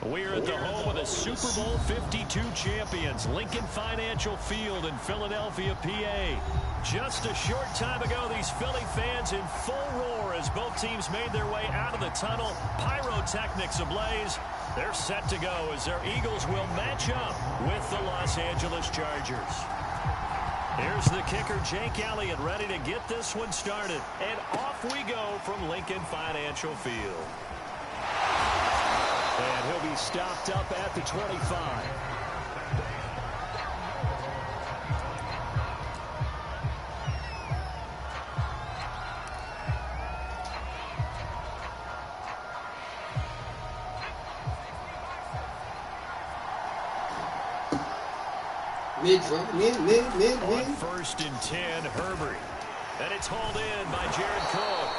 We're at the home of the Super Bowl 52 champions, Lincoln Financial Field in Philadelphia, PA. Just a short time ago, these Philly fans in full roar as both teams made their way out of the tunnel. Pyrotechnics ablaze. They're set to go as their Eagles will match up with the Los Angeles Chargers. Here's the kicker, Jake Elliott, ready to get this one started. And off we go from Lincoln Financial Field. And he'll be stopped up at the 25. On 1st and 10, Herbert. And it's hauled in by Jared Cook.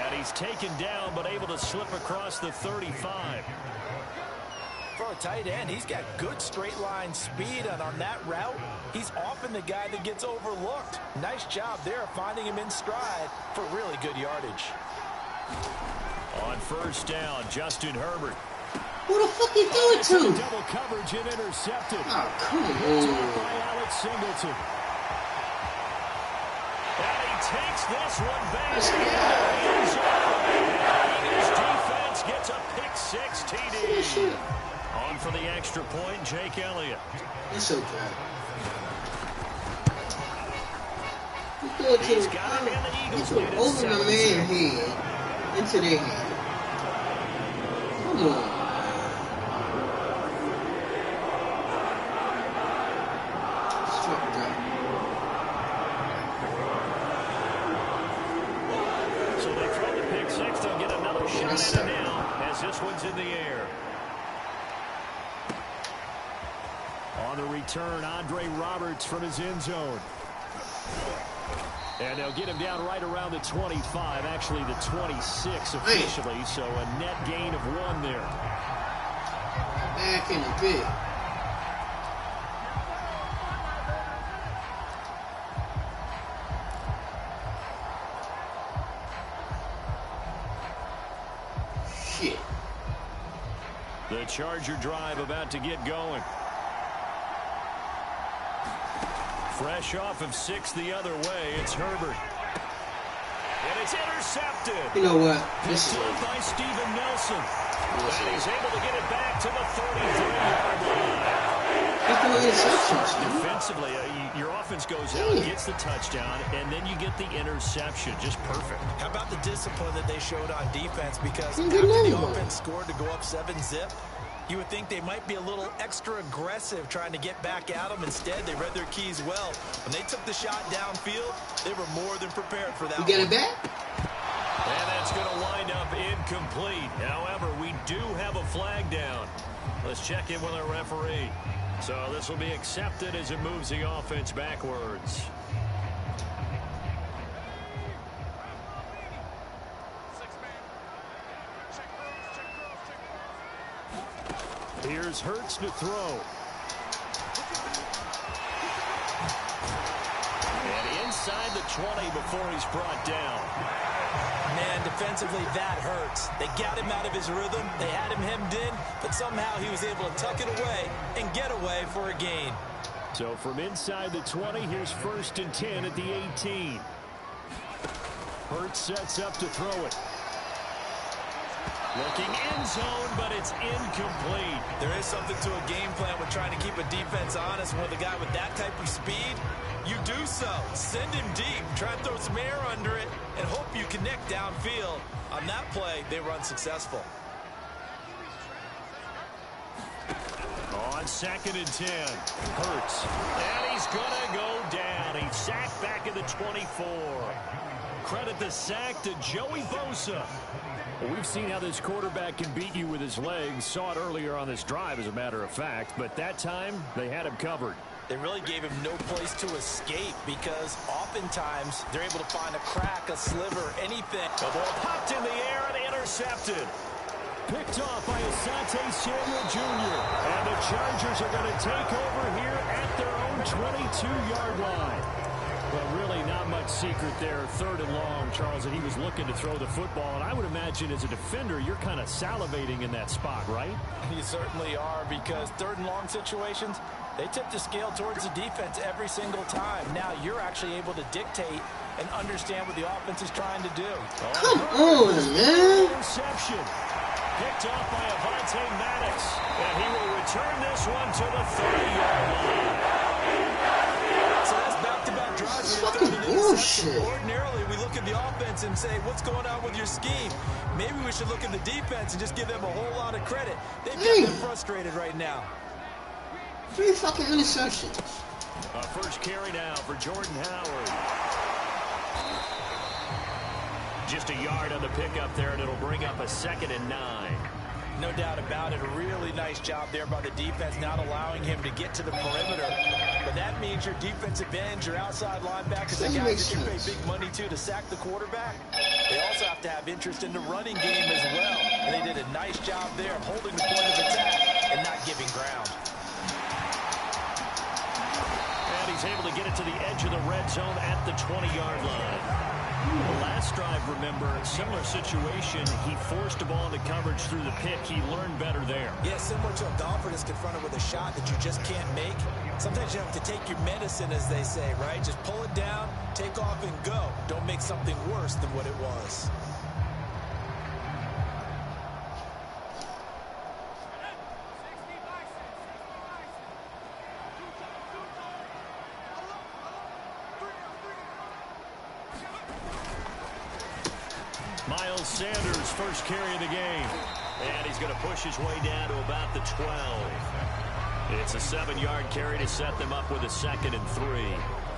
And he's taken down, but able to slip across the 35. For a tight end, he's got good straight line speed, and on that route, he's often the guy that gets overlooked. Nice job there finding him in stride for really good yardage. On 1st down, Justin Herbert. Who the fuck you doing to? Double coverage and intercepted. Oh, come on. By Alex Singleton. And he takes this one back. His defense gets a pick 6 TD. On for the extra point, Jake Elliott. It's okay. He's got him in the Eagles lead. Over the man's head into their head. Come on. So they throw the pick 6. They'll get another shot at it now as this one's in the air. On the return, Andre Roberts from his end zone. And they'll get him down right around the 25, actually the 26 officially, so a net gain of 1 there. Back in a bit. Shit. The Charger drive about to get going. Fresh off of 6 the other way, it's Herbert. And it's intercepted. You know what? This is by Steven Nelson. And he's able to get it back to the 33-yard line. Defensively, your offense goes out, gets the touchdown, and then you get the interception. Just perfect. How about the discipline that they showed on defense? Because after the offense scored to go up 7-zip, you would think they might be a little extra aggressive trying to get back at them. Instead, they read their keys well. When they took the shot downfield, they were more than prepared for that. You get it back? And that's going to wind up incomplete. However, we do have a flag down. Let's check in with our referee. So this will be accepted as it moves the offense backwards. Here's Hurts to throw. And inside the 20 before he's brought down. Man, defensively, that hurts. They got him out of his rhythm. They had him hemmed in, but somehow he was able to tuck it away and get away for a gain. So from inside the 20, here's 1st and 10 at the 18. Hurts sets up to throw it. Looking end zone, but it's incomplete. There is something to a game plan with trying to keep a defense honest. With a guy with that type of speed, you do so. Send him deep, try and throw some air under it, and hope you connect downfield. On that play, they were unsuccessful. On 2nd and 10, Hurts. And he's going to go down. He's sacked back at the 24. Credit the sack to Joey Bosa. Well, we've seen how this quarterback can beat you with his legs. Saw it earlier on this drive, as a matter of fact. But that time, they had him covered. They really gave him no place to escape because oftentimes they're able to find a crack, a sliver, anything. The ball popped in the air and intercepted. Picked off by Asante Samuel Jr. And the Chargers are going to take over here at their own 22-yard line. Well, really not much secret there. 3rd and long, Charles, and he was looking to throw the football. And I would imagine as a defender, you're kind of salivating in that spot, right? You certainly are, because 3rd and long situations, they tip the scale towards the defense every single time. Now you're actually able to dictate and understand what the offense is trying to do. Come on, man. Interception. Picked off by Avonte Maddox. And he will return this one to the 30-yard line. So that's back-to-back drives. This is fucking bullshit. Ordinarily, we look at the offense and say, what's going on with your scheme? Maybe we should look at the defense and just give them a whole lot of credit. They've got them frustrated right now. 3 fucking interceptions. First carry now for Jordan Howard. Just a yard on the pickup there, and it'll bring up a 2nd and 9. No doubt about it. A really nice job there by the defense, not allowing him to get to the perimeter. But that means your defensive ends, your outside linebackers, the guys that you pay big money to sack the quarterback, they also have to have interest in the running game as well. And they did a nice job there of holding the point of attack and not giving ground. And he's able to get it to the edge of the red zone at the 20-yard line. The last drive, remember, similar situation. He forced the ball into coverage through the pick. He learned better there. Yeah, similar to a golfer that's confronted with a shot that you just can't make. Sometimes you have to take your medicine, as they say, right? Just pull it down, take off, and go. Don't make something worse than what it was. Miles Sanders, first carry of the game. And he's going to push his way down to about the 12. It's a 7-yard carry to set them up with a 2nd and 3.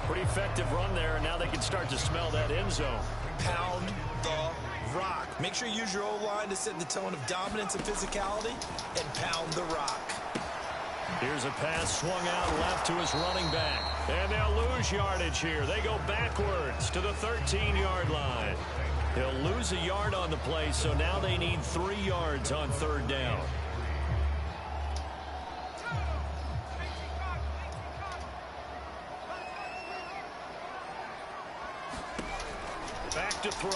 Pretty effective run there, and now they can start to smell that end zone. Pound the rock. Make sure you use your O-line to set the tone of dominance and physicality, and pound the rock. Here's a pass swung out left to his running back. And they'll lose yardage here. They go backwards to the 13-yard line. They'll lose a yard on the play, so now they need 3 yards on 3rd down. Back to throw.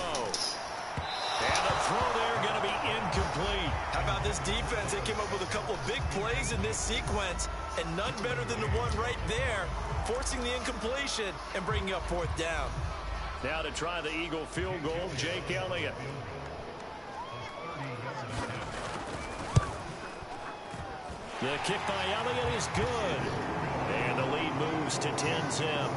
And the throw there going to be incomplete. How about this defense? They came up with a couple of big plays in this sequence, and none better than the one right there, forcing the incompletion and bringing up 4th down. Now to try the Eagle field goal, Jake Elliott. The kick by Elliott is good. And the lead moves to 10-zip.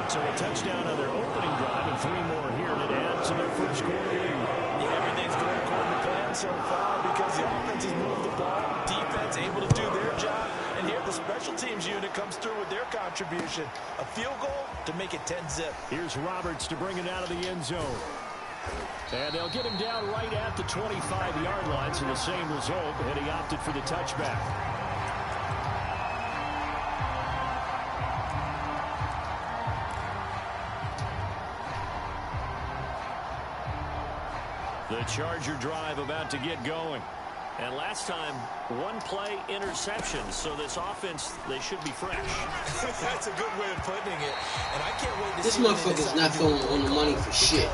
So a touchdown on their opening drive and 3 more here that add to their first quarter lead. Yeah, everything's going according to plan so far because the offense has moved the ball. Defense able to do their job. And here the special teams unit comes through with their contribution. A field goal to make it 10-zip. Here's Roberts to bring it out of the end zone. And they'll get him down right at the 25-yard line, so the same result, and he opted for the touchback. The Charger drive about to get going. And last time, 1-play interception. So this offense, they should be fresh. That's a good way of putting it. And I can't wait to this see motherfucker's not throwing on the money for shit.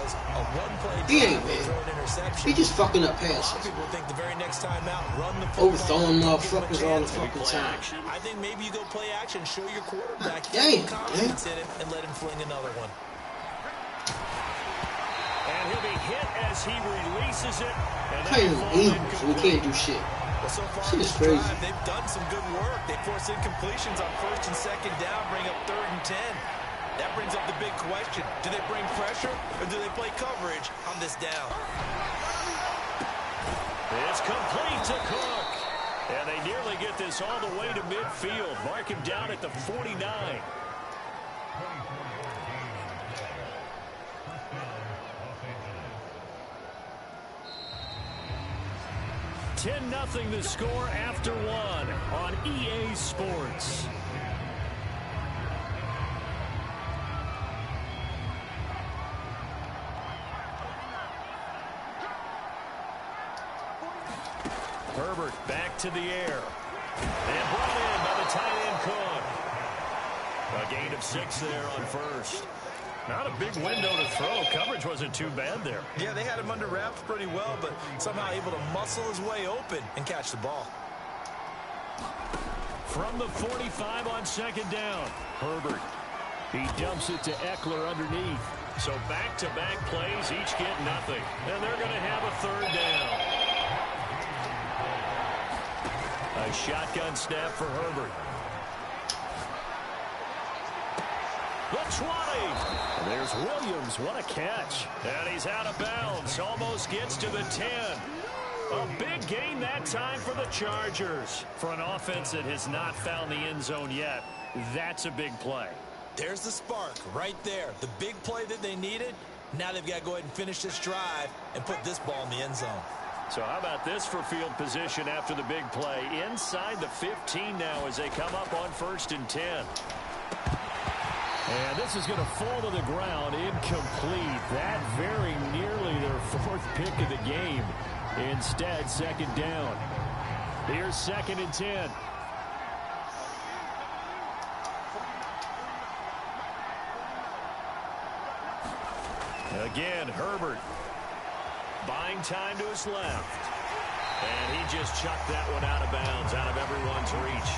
He ain't, man. He just fucking up passes. People think the very next time out, run the football. Overthrowing motherfuckers all the fucking time. I think maybe you go play action, show your quarterback Damn, confidence in him, and let him fling another one. And he'll be hit as he releases it. Playing Eagles, so we can't do shit. Well, so far shit is crazy. Drive, they've done some good work. They force incompletions on 1st and 2nd down, bring up 3rd and 10. That brings up the big question. Do they bring pressure or do they play coverage on this down? It's complete to Cook. And they nearly get this all the way to midfield. Mark him down at the 49. 10-0 the score after 1 on EA Sports. Herbert back to the air. And brought in by the tight end Cook. A A gain of 6 there on first. Not a big window to throw. Coverage wasn't too bad there. Yeah, they had him under wraps pretty well, but somehow able to muscle his way open and catch the ball. From the 45 on second down, Herbert. He dumps it to Eckler underneath. So back-to-back plays, each get nothing. And they're going to have a third down. A shotgun snap for Herbert. The 20. There's Williams. What a catch. And he's out of bounds. Almost gets to the 10. A big gain that time for the Chargers. For an offense that has not found the end zone yet, that's a big play. There's the spark right there. The big play that they needed. Now they've got to go ahead and finish this drive and put this ball in the end zone. So how about this for field position after the big play? Inside the 15 now as they come up on 1st and 10. And this is going to fall to the ground incomplete. That very nearly their 4th pick of the game. Instead, second down. Here's 2nd and 10. Again, Herbert buying time to his left. And he just chucked that one out of bounds, out of everyone's reach.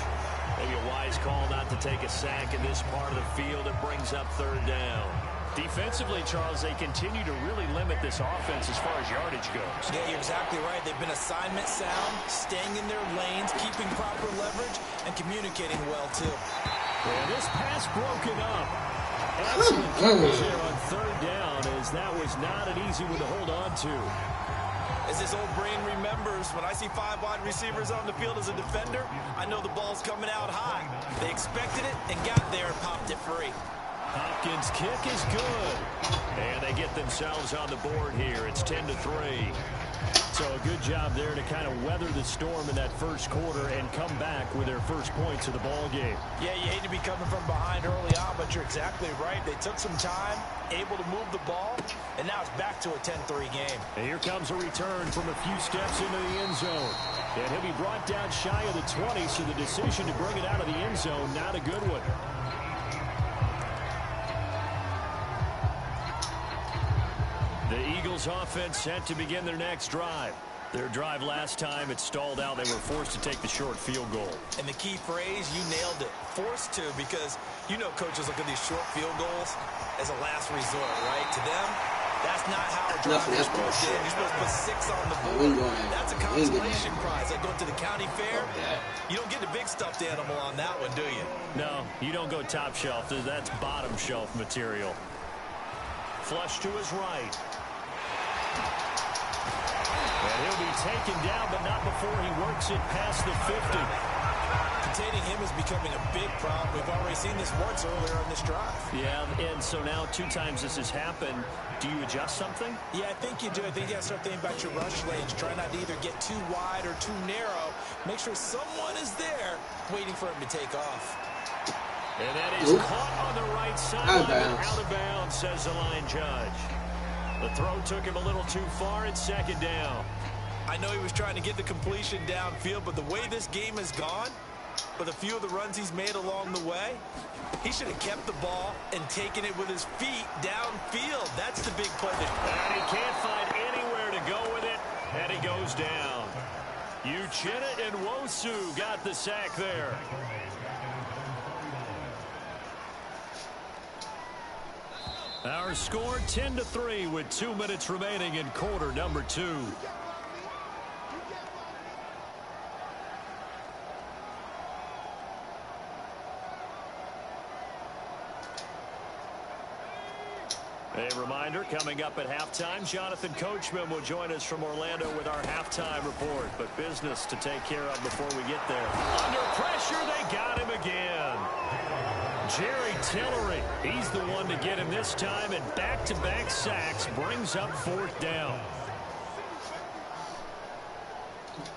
Maybe a wise call not to take a sack in this part of the field. It brings up 3rd down. Defensively, Charles, they continue to really limit this offense as far as yardage goes. Yeah, you're exactly right. They've been assignment sound, staying in their lanes, keeping proper leverage, and communicating well, too. And this pass broken up. Excellent coverage there on 3rd down, as that was not an easy one to hold on to. As this old brain remembers, when I see 5 wide receivers on the field as a defender, I know the ball's coming out high. They expected it and got there and popped it free. Hopkins' kick is good. And they get themselves on the board here. It's 10-3. So a good job there to kind of weather the storm in that first quarter and come back with their first points of the ball game. Yeah, you hate to be coming from behind early on, but you're exactly right. They took some time, able to move the ball, and now it's back to a 10-3 game. And here comes a return from a few steps into the end zone. And he'll be brought down shy of the 20, so the decision to bring it out of the end zone, not a good one. The Eagles offense set to begin their next drive. Their drive last time, it stalled out. They were forced to take the short field goal. And the key phrase, you nailed it. Forced to, because you know coaches look at these short field goals as a last resort, right? To them, that's not how a drive is supposed to end. You're supposed to put 6 on the board. That's a consolation prize. Like going to the county fair, you don't get the big stuffed animal on that one, do you? No, you don't go top shelf. That's bottom shelf material. Flush to his right. And he'll be taken down, but not before he works it past the 50. Containing him is becoming a big problem. We've already seen this once earlier on this drive. Yeah, and so now 2 times this has happened. Do you adjust something? Yeah, I think you do. I think you got to start thinking about your rush lanes. Try not to either get too wide or too narrow. Make sure someone is there waiting for him to take off. And that is caught on the right side. Out of bounds, says the line judge. The throw took him a little too far. It's 2nd down. I know he was trying to get the completion downfield, but the way this game has gone, with a few of the runs he's made along the way, he should have kept the ball and taken it with his feet downfield. That's the big play. And he can't find anywhere to go with it, and he goes down. Uchenna and Nwosu got the sack there. Our score 10-3 with 2 minutes remaining in quarter number 2. A reminder, coming up at halftime, Jonathan Coachman will join us from Orlando with our halftime report. But business to take care of before we get there. Under pressure, they got him again. Jerry Tillery, he's the one to get him this time, and back-to-back sacks brings up 4th down.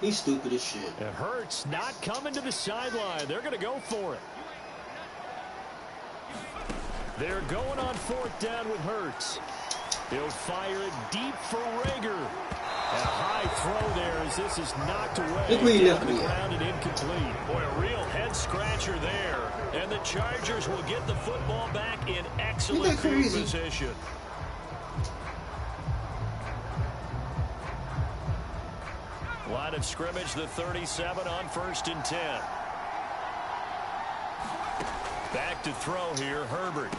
He's stupid as shit. It hurts not coming to the sideline. They're going to go for it. They're going on 4th down with Hurts. He'll fire it deep for Rager. And a high throw there as this is knocked away. Look where you left Down the me at. ground and incomplete. Boy, a real head scratcher there. And the Chargers will get the football back in excellent field position. Line of scrimmage, the 37 on 1st and 10. Back to throw here, Herbert.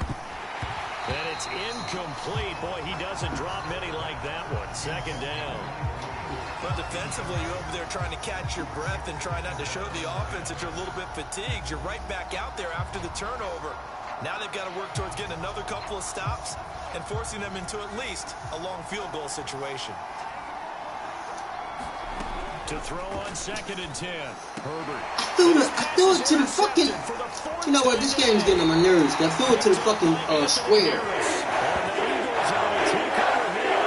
And it's incomplete. Boy, he doesn't drop many like that one. 2nd down. But defensively, you're over there trying to catch your breath and try not to show the offense that you're a little bit fatigued. You're right back out there after the turnover. Now they've got to work towards getting another couple of stops and forcing them into at least a long field goal situation. To throw on 2nd and 10. Herbert. I threw it to the fucking... You know what? This game's getting on my nerves. I threw it to the fucking square.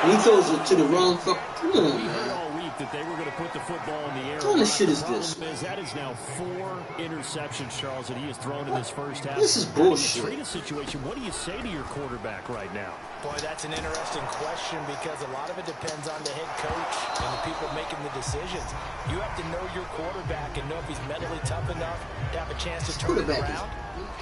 And he throws it to the wrong fucking... Come on, man. That they were going to put the football in the air. What kind of shit is this? That is now 4 interceptions, Charles, that he has thrown in this first half. This is bullshit. In a situation, what do you say to your quarterback right now? Boy, that's an interesting question because a lot of it depends on the head coach and the people making the decisions. You have to know your quarterback and know if he's mentally tough enough to have a chance to turn it around.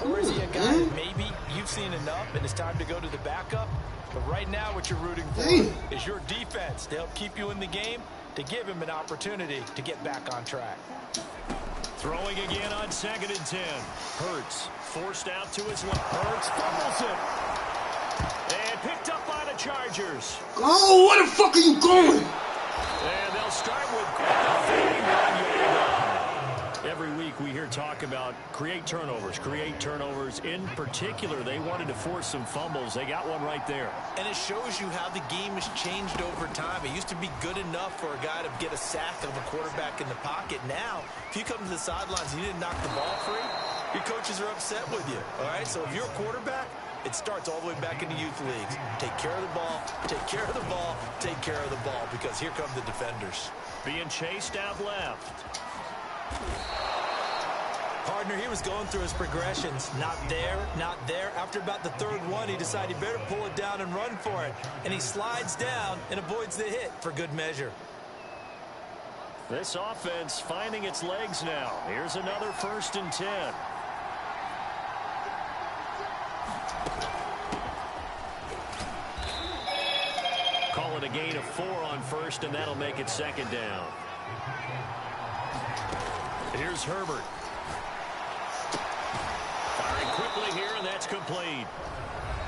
Or is he a guy that maybe you've seen enough and it's time to go to the backup? But right now what you're rooting for is your defense to help keep you in the game, to give him an opportunity to get back on track. Throwing again on 2nd and 10. Hurts forced out to his left. Hurts fumbles it. And picked up by the Chargers. Oh, where the fuck are you going? And they'll start with 31-yard line. Every week we hear talk about create turnovers. In particular, they wanted to force some fumbles. They got one right there. And it shows you how the game has changed over time. It used to be good enough for a guy to get a sack of a quarterback in the pocket. Now, if you come to the sidelines and you didn't knock the ball free, your coaches are upset with you. All right, so if you're a quarterback, it starts all the way back in the youth leagues. Take care of the ball, take care of the ball, take care of the ball, because here come the defenders. Being chased out left. Partner, he was going through his progressions. Not there, not there. After about the 3rd one, he decided he better pull it down and run for it. And he slides down and avoids the hit for good measure. This offense finding its legs now. Here's another 1st and 10. Call it a gain of 4 on 1st, and that'll make it 2nd down. Here's Herbert. Firing quickly here, and that's complete.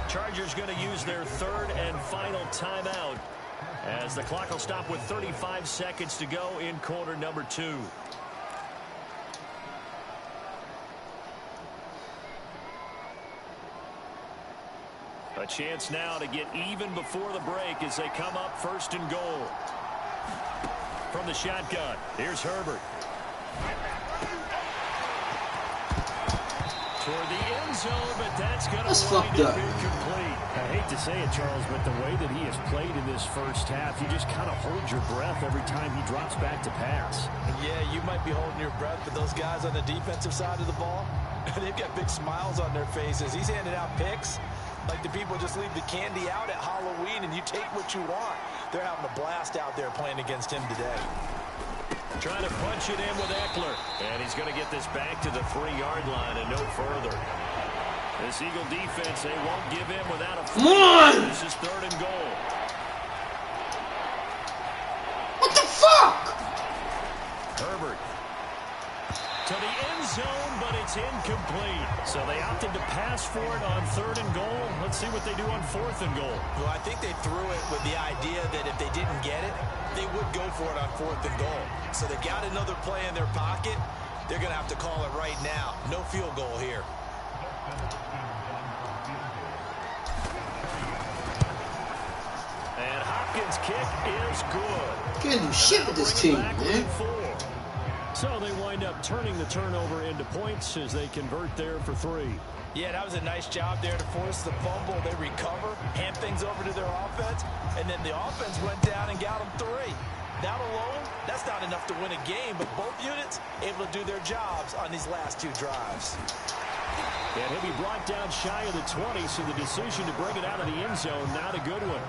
Chargers going to use their 3rd and final timeout as the clock will stop with 35 seconds to go in quarter number 2. A chance now to get even before the break as they come up 1st and goal. From the shotgun, here's Herbert. Toward the end zone, but that's going to wind up incomplete. I hate to say it, Charles, but the way that he has played in this first half, you just kind of hold your breath every time he drops back to pass. Yeah, you might be holding your breath, but those guys on the defensive side of the ball, they've got big smiles on their faces. He's handing out picks like the people just leave the candy out at Halloween and you take what you want. They're having a blast out there playing against him today. Trying to punch it in with Eckler. And he's going to get this back to the 3-yard line and no further. This Eagle defense, they won't give in without a fight. This is 3rd and goal. What the fuck? Herbert. To the end zone, but it's incomplete. So they opted to pass for it on 3rd and goal. Let's see what they do on 4th and goal. Well, I think they threw it with the idea that if they didn't get it, they would go for it on 4th and goal. So they got another play in their pocket. They're going to have to call it right now. No field goal here. And Hopkins' kick is good. Can't do shit with this team, man. So they wind up turning the turnover into points as they convert there for 3. Yeah, that was a nice job there to force the fumble. They recover, hand things over to their offense, and then the offense went down and got them 3. That alone, that's not enough to win a game, but both units able to do their jobs on these last 2 drives. And he'll be brought down shy of the 20, so the decision to bring it out of the end zone, not a good one.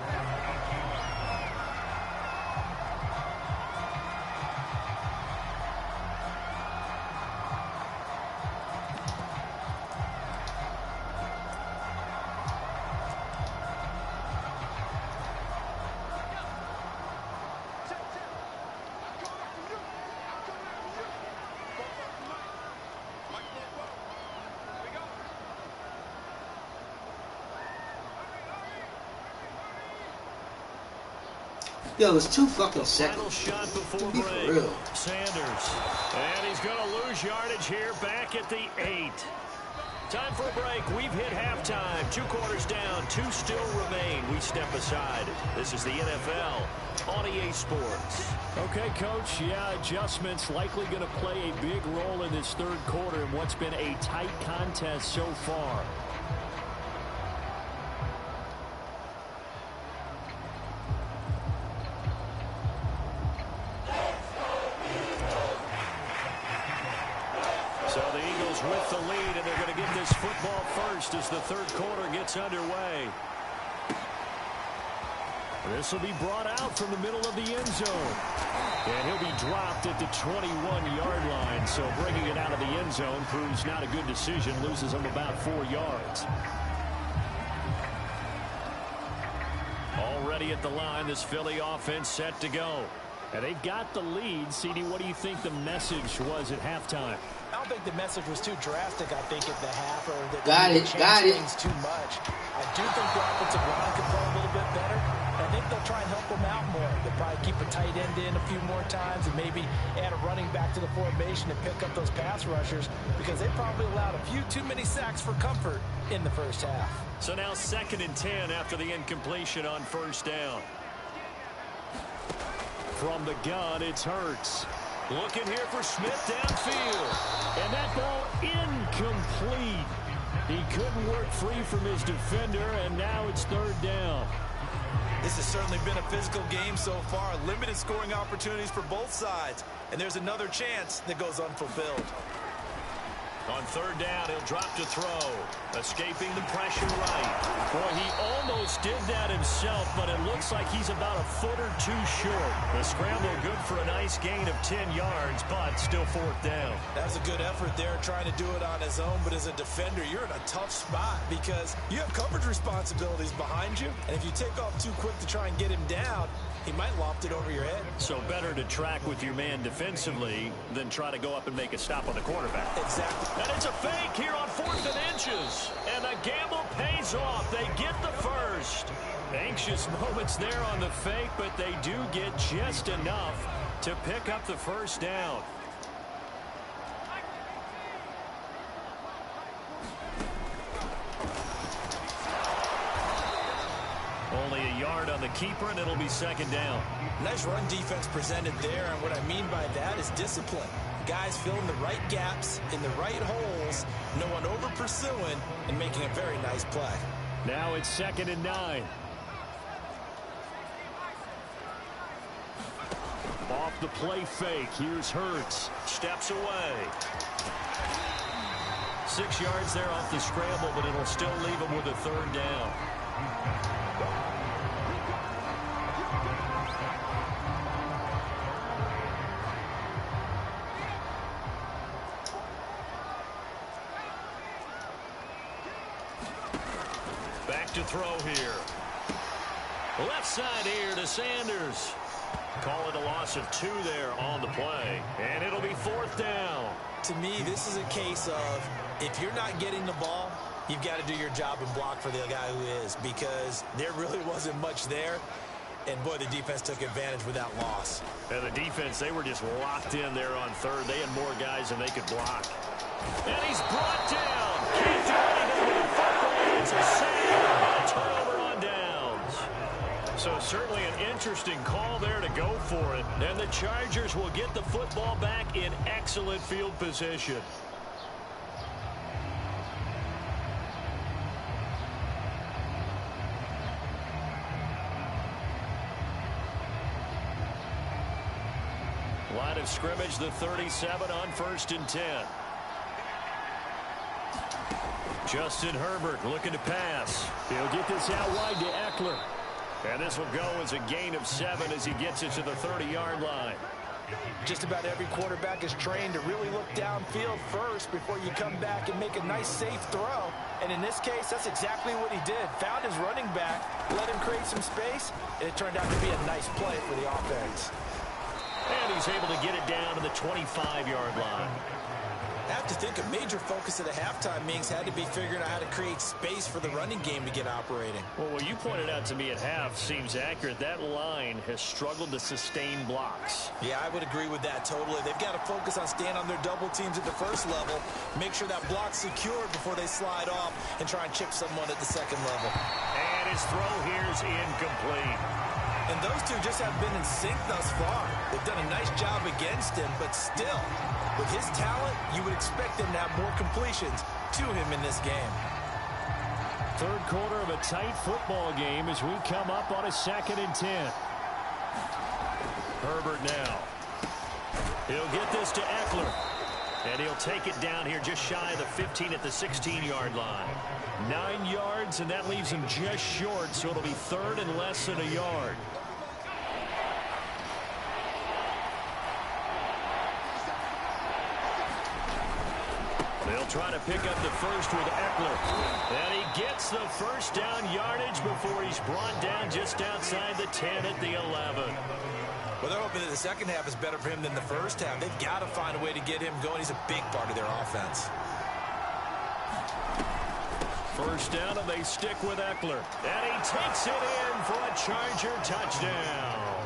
Yo, it's 2 fucking seconds. Final shot before Be break. for real. Sanders. And he's going to lose yardage here back at the 8. Time for a break. We've hit halftime. 2 quarters down. 2 still remain. We step aside. This is the NFL on EA Sports. Okay, Coach. Yeah, adjustments likely going to play a big role in this third quarter in what's been a tight contest so far. So the Eagles with the lead, and they're going to get this football first as the third quarter gets underway. This will be brought out from the middle of the end zone. And he'll be dropped at the 21-yard line. So bringing it out of the end zone proves not a good decision. Loses him about 4 yards. Already at the line, this Philly offense set to go. And they've got the lead. CD, what do you think the message was at halftime? I don't think the message was too drastic, I think, at the half, or that got it. things too much. I do think the offensive line could play a little bit better. I think they'll try and help them out more. They'll probably keep a tight end in a few more times and maybe add a running back to the formation and pick up those pass rushers because they probably allowed a few too many sacks for comfort in the first half. So now 2nd and 10 after the incompletion on first down. From the gun, it's Hurts. Looking here for Smith downfield. And that ball incomplete. He couldn't work free from his defender, and now it's 3rd down. This has certainly been a physical game so far. Limited scoring opportunities for both sides. And there's another chance that goes unfulfilled. On 3rd down, he'll drop to throw. Escaping the pressure right. Boy, he almost did that himself, but it looks like he's about a foot or 2 short. The scramble good for a nice gain of 10 yards, but still 4th down. That was a good effort there trying to do it on his own, but as a defender, you're in a tough spot because you have coverage responsibilities behind you, and if you take off too quick to try and get him down, he might loft it over your head. So better to track with your man defensively than try to go up and make a stop on the quarterback. Exactly. And it's a fake here on 4th and inches. And the gamble pays off. They get the first. Anxious moments there on the fake, but they do get just enough to pick up the first down. Only a yard on the keeper, and it'll be 2nd down. Nice run defense presented there, and what I mean by that is discipline. Guys filling the right gaps in the right holes, no one over-pursuing, and making a very nice play. Now it's 2nd and 9. Off the play fake, here's Hurts. Steps away. 6 yards there off the scramble, but it'll still leave him with a 3rd down. Back to throw here. Left side here to Sanders. Call it a loss of 2 there on the play. And it'll be 4th down. To me, this is a case of if you're not getting the ball, you've got to do your job and block for the guy who is, because there really wasn't much there. And, boy, the defense took advantage with that loss. And the defense, they were just locked in there on 3rd. They had more guys than they could block. And he's brought down. Can't do anything with the football. It's a sack. Turnover on downs. So certainly an interesting call there to go for it. And the Chargers will get the football back in excellent field position. Line of scrimmage, the 37 on 1st and 10. Justin Herbert looking to pass. He'll get this out wide to Eckler. And this will go as a gain of 7 as he gets it to the 30-yard line. Just about every quarterback is trained to really look downfield first before you come back and make a nice, safe throw. And in this case, that's exactly what he did. Found his running back, let him create some space, and it turned out to be a nice play for the offense. And he's able to get it down to the 25-yard line. I have to think a major focus at the halftime meetings had to be figuring out how to create space for the running game to get operating. Well, what you pointed out to me at half seems accurate. That line has struggled to sustain blocks. Yeah, I would agree with that totally. They've got to focus on staying on their double teams at the first level, make sure that block's secured before they slide off and try and chip someone at the second level. And his throw here is incomplete. And those two just have been in sync thus far. They've done a nice job against him, but still, with his talent, you would expect them to have more completions to him in this game. Third quarter of a tight football game as we come up on a 2nd and 10. Herbert now. He'll get this to Eckler. And he'll take it down here just shy of the 15 at the 16-yard line. 9 yards, and that leaves him just short, so it'll be 3rd and less than a yard. They'll try to pick up the first with Eckler. And he gets the first down yardage before he's brought down just outside the 10 at the 11. Well, they're hoping that the second half is better for him than the first half. They've got to find a way to get him going. He's a big part of their offense. First down, and they stick with Eckler. And he takes it in for a Charger touchdown.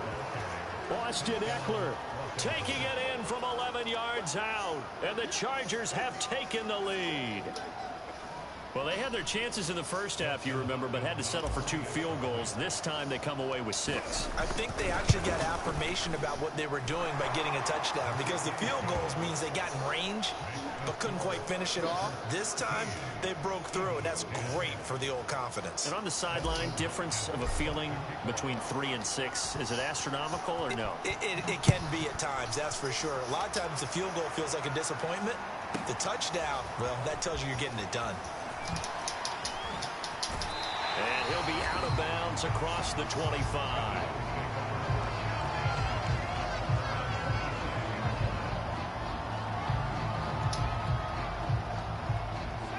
Austin Eckler taking it in from 11 yards out. And the Chargers have taken the lead. Well, they had their chances in the first half, you remember, but had to settle for 2 field goals. This time they come away with 6. I think they actually got affirmation about what they were doing by getting a touchdown, because the field goals means they got in range but couldn't quite finish it off. This time they broke through, and that's great for the old confidence. And on the sideline, difference of a feeling between 3 and 6, is it astronomical or no? It can be at times, that's for sure. A lot of times the field goal feels like a disappointment. The touchdown, well, that tells you you're getting it done. And he'll be out of bounds across the 25.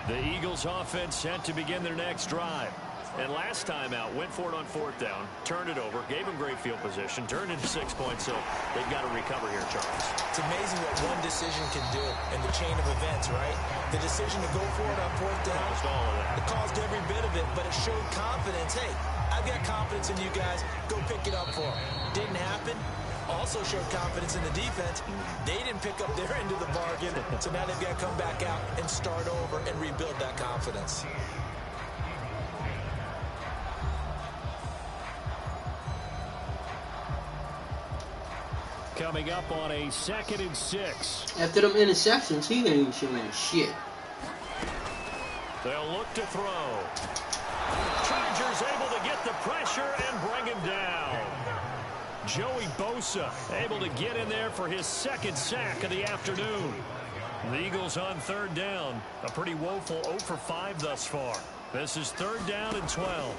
The Eagles offense set to begin their next drive. And last time out, went for it on 4th down, turned it over, gave them great field position, turned into 6 points, so they've got to recover here, Charles. It's amazing what one decision can do in the chain of events, right? The decision to go for it on 4th down, Caused all of that. it caused every bit of it, but it showed confidence. Hey, I've got confidence in you guys. Go pick it up for them. Didn't happen. Also showed confidence in the defense. They didn't pick up their end of the bargain, so now they've got to come back out and start over and rebuild that confidence. Coming up on a 2nd and 6. After them interceptions, he ain't showing shit. They'll look to throw. Chargers able to get the pressure and bring him down. Joey Bosa able to get in there for his 2nd sack of the afternoon. The Eagles on 3rd down. A pretty woeful 0 for 5 thus far. This is 3rd down and 12.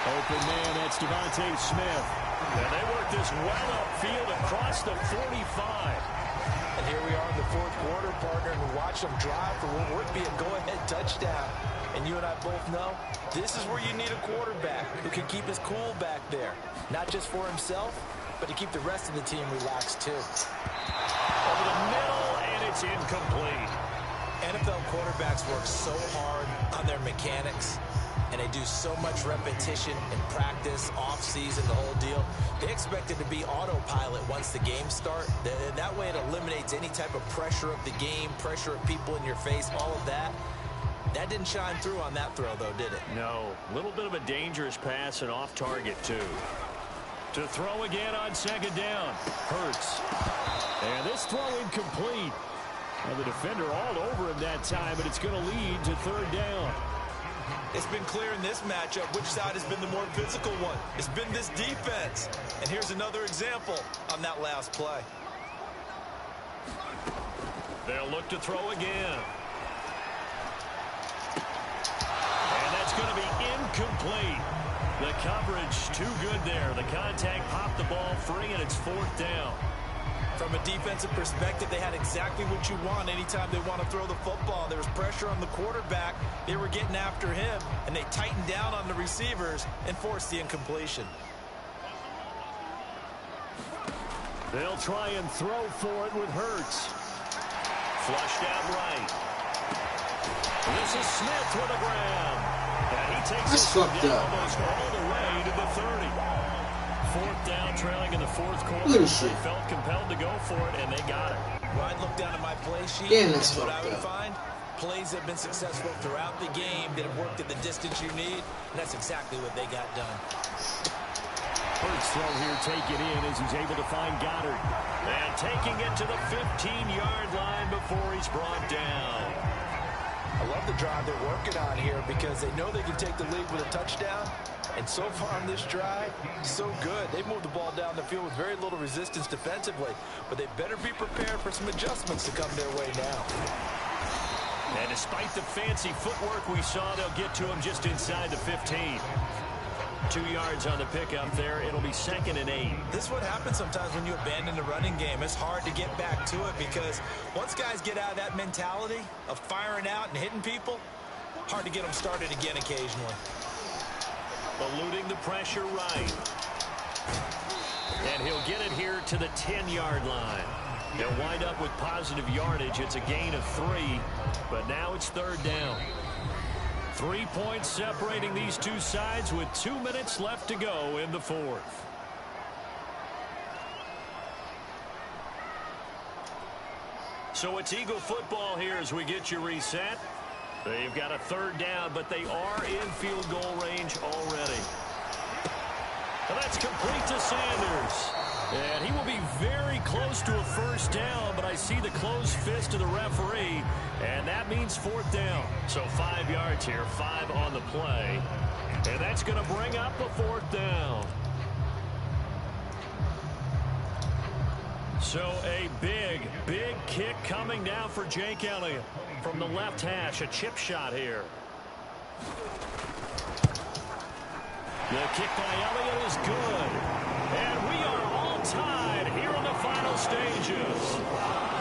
Open man, that's Devontae Smith. And they work this well upfield across the 45. And here we are in the 4th quarter, partner, and watch them drive for what would be a go-ahead touchdown. And you and I both know this is where you need a quarterback who can keep his cool back there. Not just for himself, but to keep the rest of the team relaxed too. Over the middle, and it's incomplete. NFL quarterbacks work so hard on their mechanics, and they do so much repetition in practice, off-season, the whole deal. They expect it to be autopilot once the games start. That way it eliminates any type of pressure of the game, pressure of people in your face, all of that. That didn't shine through on that throw, though, did it? No. A little bit of a dangerous pass and off target, too. To throw again on 2nd down. Hurts. And this throw incomplete. And the defender all over him that time, but it's going to lead to 3rd down. It's been clear in this matchup which side has been the more physical one. It's been this defense. And here's another example on that last play. They'll look to throw again. And that's going to be incomplete. The coverage too good there. The contact popped the ball free, and it's 4th down. From a defensive perspective, they had exactly what you want anytime they want to throw the football. There was pressure on the quarterback. They were getting after him, and they tightened down on the receivers and forced the incompletion. They'll try and throw for it with Hurts. Flushed out right. This is Smith with a grab. And he takes That's fucked up. Almost all the way to the 30. Fourth down, trailing in the fourth quarter. Look at this shit. They felt compelled to go for it, and they got it. Well, I'd look down at my play sheet. Damn, that's what I fucked would up. find, plays have been successful throughout the game that have worked at the distance you need, and that's exactly what they got done. Hurts throw here taken in as he's able to find Goddard. And taking it to the 15-yard line before he's brought down. I love the drive they're working on here because they know they can take the lead with a touchdown. And so far on this drive, so good. They moved the ball down the field with very little resistance defensively. But they better be prepared for some adjustments to come their way now. And despite the fancy footwork we saw, they'll get to him just inside the 15. 2 yards on the pickup there. It'll be 2nd and 8. This is what happens sometimes when you abandon the running game. It's hard to get back to it because once guys get out of that mentality of firing out and hitting people, hard to get them started again occasionally. Eluding the pressure right. And he'll get it here to the 10-yard line. They'll wind up with positive yardage. It's a gain of 3, but now it's 3rd down. 3 points separating these two sides with 2 minutes left to go in the 4th. So it's Eagle football here as we get you reset. They've got a 3rd down, but they are in field goal range already. And that's complete to Sanders. And he will be very close to a 1st down, but I see the closed fist of the referee, and that means 4th down. So 5 yards here, 5 on the play. And that's going to bring up a 4th down. So a big, big kick coming down for Jake Elliott from the left hash. A chip shot here. The kick by Elliott is good. And we are all tied here in the final stages.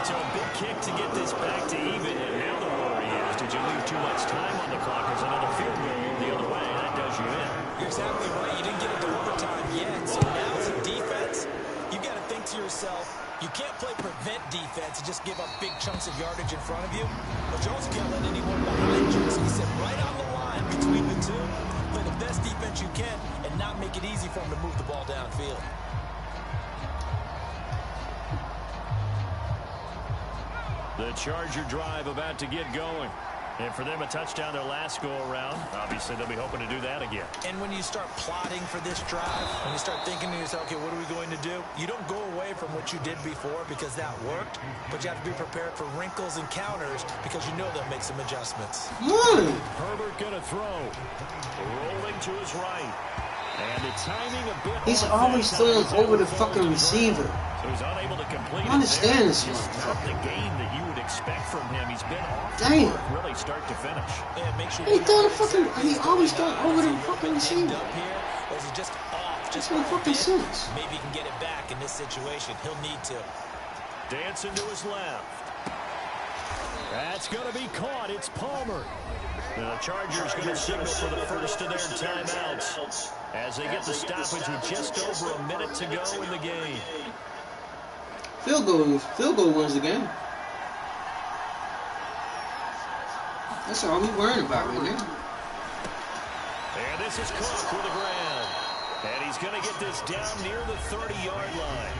So a big kick to get this back to even. And now the worry is, did you leave too much time on the clock? There's another field goal the other way. That does you in. You're exactly right. You didn't get it to overtime yet. So now as a defense, you got to think to yourself, you can't play prevent defense and just give up big chunks of yardage in front of you. But you also can't let anyone behind you. So you sit right on the line between the two. Play the best defense you can and not make it easy for them to move the ball downfield. The Charger drive about to get going. And for them, a touchdown their last go-around. Obviously, they'll be hoping to do that again. And when you start plotting for this drive, when you start thinking to yourself, okay, what are we going to do? You don't go away from what you did before because that worked, but you have to be prepared for wrinkles and counters because you know they'll make some adjustments. Herbert going to throw. Rolling to his right. And the timing a bit. He's always throwing over the fucking receiver. So he's unable to complete. I understand this one. Not the game that you would expect from him. He's been off really start to finish. Yeah, make sure he always throwing over the fucking receiver. Or is he just off? Just no fucking sense. Maybe he can get it back in this situation. He'll need to. Dancing to his left. That's going to be caught. It's Palmer. Now the Chargers going to signal for the first of their timeouts as they get the stoppage with just over a minute to go in the game. Field goal wins the game. That's all we worrying about right now. And this is Cook with a grab. And he's going to get this down near the 30-yard line.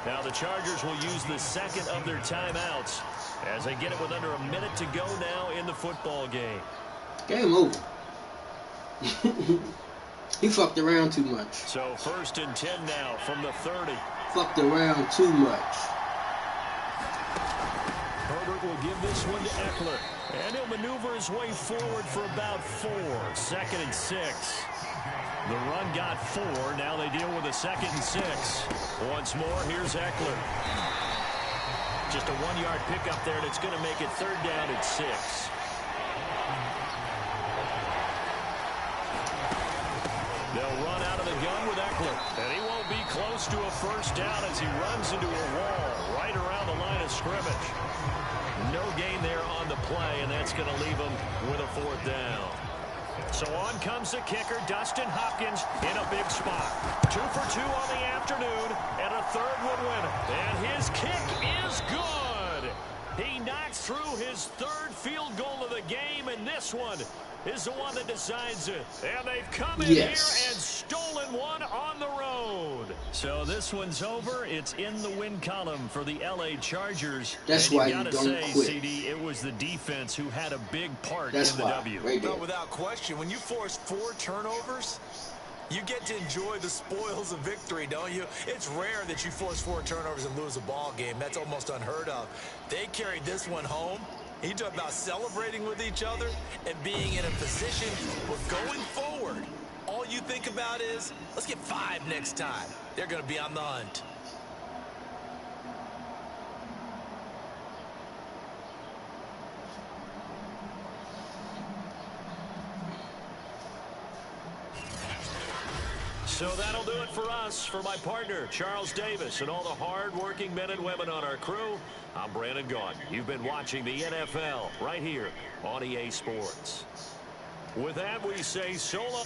Now the Chargers will use the second of their timeouts as they get it with under a minute to go now in the football game. Game over. He fucked around too much. So 1st and 10 now from the 30. Fucked around too much. Herbert will give this one to Eckler. And he'll maneuver his way forward for about 4. 2nd and 6. The run got 4. Now they deal with a 2nd and 6. Once more, here's Eckler. Just a 1-yard pickup there, and it's going to make it 3rd down at 6. They'll run out of the gun with Eckler. And he won't be close to a 1st down as he runs into a wall right around the line of scrimmage. No gain there on the play, and that's going to leave him with a 4th down. So on comes the kicker, Dustin Hopkins, in a big spot. 2 for 2 on the afternoon, and a third would win it. And his kick is good. He knocks through his third field goal of the game, and this one is the one that decides it. And they've come in here and stolen one on the road. So this one's over. It's in the win column for the L.A. Chargers. That's why you don't quit. CD, it was the defense who had a big part in the W. Right there. No, without question, when you force 4 turnovers, you get to enjoy the spoils of victory, don't you? It's rare that you force 4 turnovers and lose a ball game. That's almost unheard of. They carried this one home. You talk about celebrating with each other and being in a position where going forward, all you think about is, let's get 5 next time. They're going to be on the hunt. So that'll do it for us. For my partner, Charles Davis, and all the hard-working men and women on our crew, I'm Brandon Gaudin. You've been watching the NFL right here on EA Sports. With that, we say so long.